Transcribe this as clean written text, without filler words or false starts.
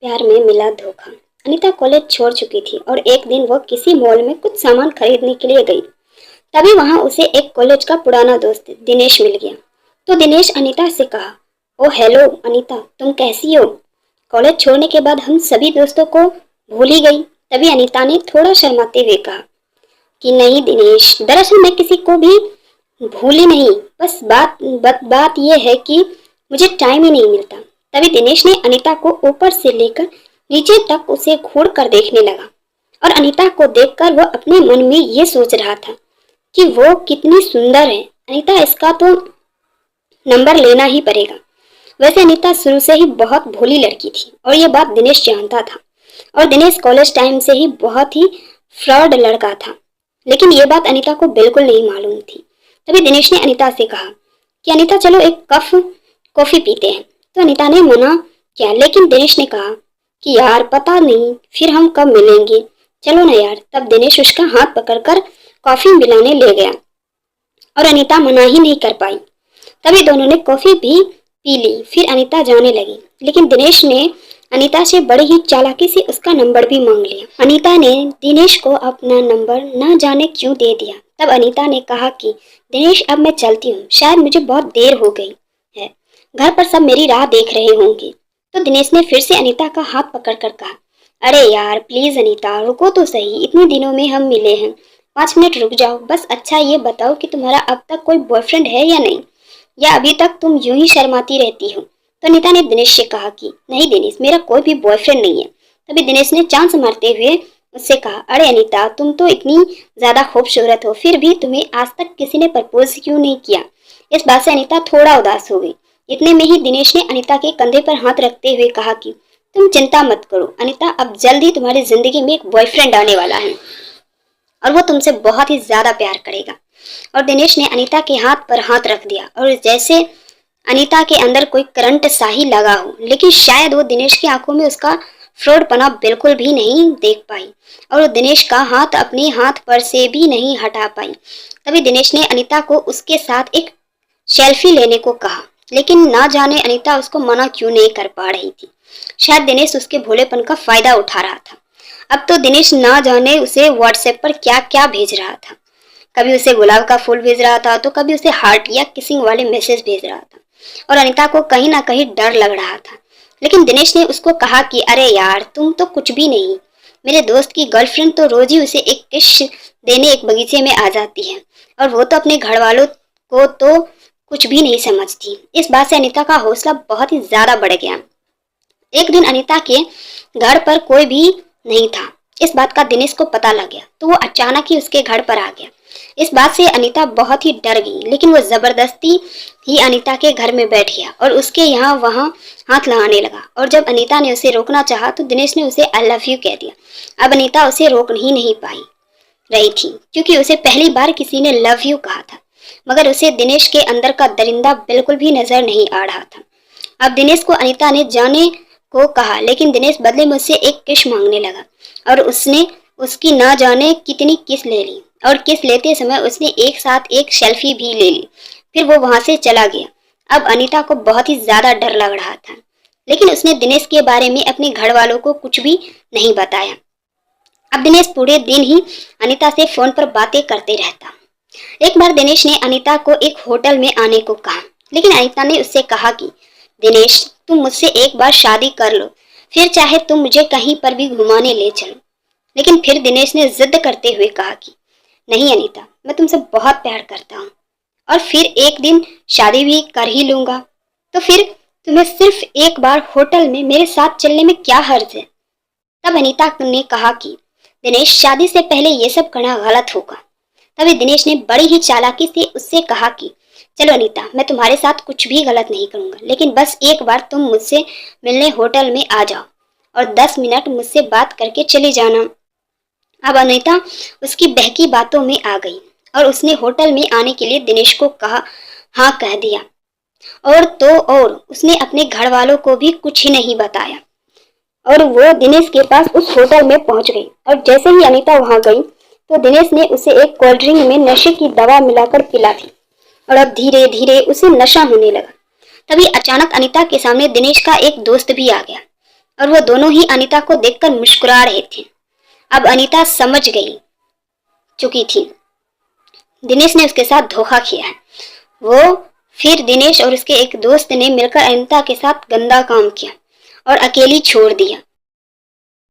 प्यार में मिला धोखा। अनीता कॉलेज छोड़ चुकी थी और एक दिन वो किसी मॉल में कुछ सामान खरीदने के लिए गई। तभी वहां उसे एक कॉलेज का पुराना दोस्त दिनेश मिल गया। तो दिनेश अनीता से कहा, ओ हेलो अनीता, तुम कैसी हो? कॉलेज छोड़ने के बाद हम सभी दोस्तों को भूल ही गई। तभी अनीता ने थोड़ा शर्माते हुए कहा कि नहीं दिनेश, दरअसल मैं किसी को भी भूली नहीं, बस बात यह है कि मुझे टाइम ही नहीं मिलता। तभी दिनेश ने अनीता को ऊपर से लेकर नीचे तक उसे घूर कर देखने लगा और अनीता को देखकर वह अपने मन में ये सोच रहा था कि वो कितनी सुंदर है। अनीता, इसका तो नंबर लेना ही पड़ेगा। वैसे अनीता शुरू से ही बहुत भोली लड़की थी और ये बात दिनेश जानता था। और दिनेश कॉलेज टाइम से ही बहुत ही फ्रॉड लड़का था, लेकिन ये बात अनीता को बिल्कुल नहीं मालूम थी। तभी दिनेश ने अनीता से कहा कि अनीता चलो एक कप कॉफी पीते हैं। तो अनीता ने मना किया, लेकिन दिनेश ने कहा कि यार पता नहीं फिर हम कब मिलेंगे, चलो ना यार। तब दिनेश उसका हाथ पकड़कर कॉफी पिलाने ले गया और अनीता मना ही नहीं कर पाई। तभी दोनों ने कॉफी भी पी ली। फिर अनीता जाने लगी, लेकिन दिनेश ने अनीता से बड़ी ही चालाकी से उसका नंबर भी मांग लिया। अनीता ने दिनेश को अपना नंबर न जाने क्यों दे दिया। तब अनीता ने कहा कि दिनेश अब मैं चलती हूँ, शायद मुझे बहुत देर हो गई है, घर पर सब मेरी राह देख रहे होंगे। तो दिनेश ने फिर से अनीता का हाथ पकड़कर कहा, अरे यार प्लीज अनीता, रुको तो सही, इतने दिनों में हम मिले हैं, 5 मिनट रुक जाओ बस। अच्छा ये बताओ कि तुम्हारा अब तक कोई बॉयफ्रेंड है या नहीं, या अभी तक तुम यूं ही शर्माती रहती हो? तो अनीता ने दिनेश से कहा कि नहीं दिनेश, मेरा कोई भी बॉयफ्रेंड नहीं है। तभी दिनेश ने चांस मारते हुए उससे कहा, अरे अनीता, तुम तो इतनी ज्यादा खूबसूरत हो, फिर भी तुम्हें आज तक किसी ने प्रपोज क्यों नहीं किया? इस बात से अनीता थोड़ा उदास हो गई। इतने में ही दिनेश ने अनीता के कंधे पर हाथ रखते हुए कहा कि तुम चिंता मत करो अनीता, अब जल्द ही तुम्हारी जिंदगी में एक बॉयफ्रेंड आने वाला है और वो तुमसे बहुत ही ज्यादा प्यार करेगा। और दिनेश ने अनीता के हाथ पर हाथ रख दिया और जैसे अनीता के अंदर कोई करंट सा ही लगा हो, लेकिन शायद वो दिनेश की आंखों में उसका फ्रॉडपना बिल्कुल भी नहीं देख पाई और वो दिनेश का हाथ अपने हाथ पर से भी नहीं हटा पाई। तभी दिनेश ने अनीता को उसके साथ एक सेल्फी लेने को कहा, लेकिन ना जाने अनीता उसको मना क्यों नहीं कर पा रही थी। शायद दिनेश उसके भोलेपन का फायदा उठा रहा था। अब तो दिनेश ना जाने उसे व्हाट्सएप पर क्या क्या भेज रहा था। कभी उसे गुलाब का फूल भेज रहा था, तो कभी उसे हार्ट या किसिंग वाले मैसेज भेज रहा था और अनीता को कहीं ना कहीं डर लग रहा था। लेकिन दिनेश ने उसको कहा कि अरे यार तुम तो कुछ भी नहीं, मेरे दोस्त की गर्लफ्रेंड तो रोज ही उसे एक किस देने एक बगीचे में आ जाती है और वो तो अपने घर वालों को तो कुछ भी नहीं समझती। इस बात से अनीता का हौसला बहुत ही ज्यादा बढ़ गया। एक दिन अनीता के घर पर कोई भी नहीं था। इस बात का दिनेश को पता लग गया, तो वो अचानक ही उसके घर पर आ गया। इस बात से अनीता बहुत ही डर गई, लेकिन वो जबरदस्ती ही अनीता के घर में बैठ गया और उसके यहाँ वहाँ हाथ लगाने लगा। और जब अनीता ने उसे रोकना चाहा तो दिनेश ने उसे आई लव यू कह दिया। अब अनीता उसे रोक ही नहीं पाई रही थी, क्योंकि उसे पहली बार किसी ने लव यू कहा था, मगर उसे दिनेश के अंदर का दरिंदा बिल्कुल भी नजर नहीं आ रहा था। अब दिनेश को अनीता ने जाने को कहा, लेकिन दिनेश बदले में उससे एक किस मांगने लगा और उसने उसकी ना जाने कितनी किस ले ली और किस लेते समय उसने एक साथ एक सेल्फी भी ले ली। फिर वो वहां से चला गया। अब अनीता को बहुत ही ज्यादा डर लग रहा था, लेकिन उसने दिनेश के बारे में अपने घर वालों को कुछ भी नहीं बताया। अब दिनेश पूरे दिन ही अनीता से फोन पर बातें करते रहता। एक बार दिनेश ने अनीता को एक होटल में आने को कहा, लेकिन अनीता ने उससे कहा कि दिनेश, तुम मुझसे एक बार शादी कर लो, फिर चाहे तुम मुझे कहीं पर भी घुमाने ले चलो। लेकिन फिर दिनेश ने जिद करते हुए कहा कि नहीं अनीता, मैं तुमसे बहुत प्यार करता हूँ और फिर एक दिन शादी भी कर ही लूंगा, तो फिर तुम्हें सिर्फ एक बार होटल में मेरे साथ चलने में क्या हर्ज है? तब अनीता ने कहा कि दिनेश, शादी से पहले ये सब करना गलत होगा। तभी दिनेश ने बड़ी ही चालाकी से उससे कहा कि चलो अनीता, मैं तुम्हारे साथ कुछ भी गलत नहीं करूंगा, लेकिन बस एक बार तुम मुझसे मिलने होटल में आ जाओ और 10 मिनट मुझसे बात करके चली जाना। अब अनीता उसकी बहकी बातों में आ गई और उसने होटल में आने के लिए दिनेश को कहा हाँ कह दिया। और तो और उसने अपने घर वालों को भी कुछ ही नहीं बताया और वो दिनेश के पास उस होटल में पहुंच गई। और जैसे ही अनीता वहां गई तो दिनेश ने उसे एक कोल्ड ड्रिंक में नशे की दवा मिलाकर पिला दी और अब धीरे धीरे उसे नशा होने लगा। तभी अचानक अनीता के सामने दिनेश का एक दोस्त भी आ गया। और वो दोनों ही अनीता को देखकर मुस्कुरा रहे थे। अब अनीता समझ गई चुकी थी दिनेश ने उसके साथ धोखा किया है। वो फिर दिनेश और उसके एक दोस्त ने मिलकर अनीता के साथ गंदा काम किया और अकेली छोड़ दिया।